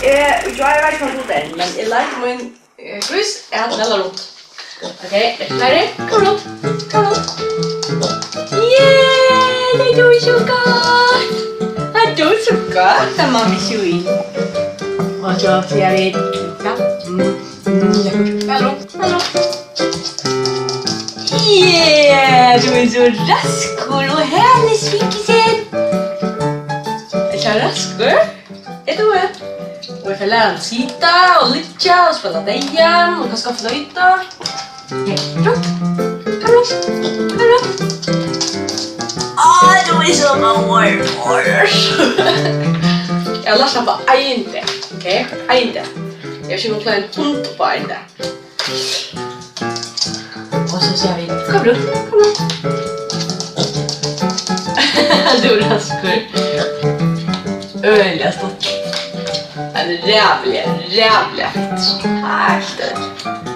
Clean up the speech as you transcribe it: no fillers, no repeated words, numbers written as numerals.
Jag vet inte vad det är, men jag lärde mig en grus att snälla runt. Okej, är du klar? Kom runt, kom runt. Yeah, det går så gott. Det går så gott när man blir sugen. Och så får jag veta. Hallå, hallå. Yeah, du är så Rakul och härlig svinkisen. Är det Rakul? Är du det? Och vi får lära oss sitta och lycka och spela dejan och kanske flöjta. Runt, kom runt, kom runt. Du är så mormor. Jag lassar på inte, okej? Inte. Jag ska nog klä en hund på inte. Och så säger vi, kom runt, kom runt. Du Rakul. Öliga stort. Rävliga. Här står det.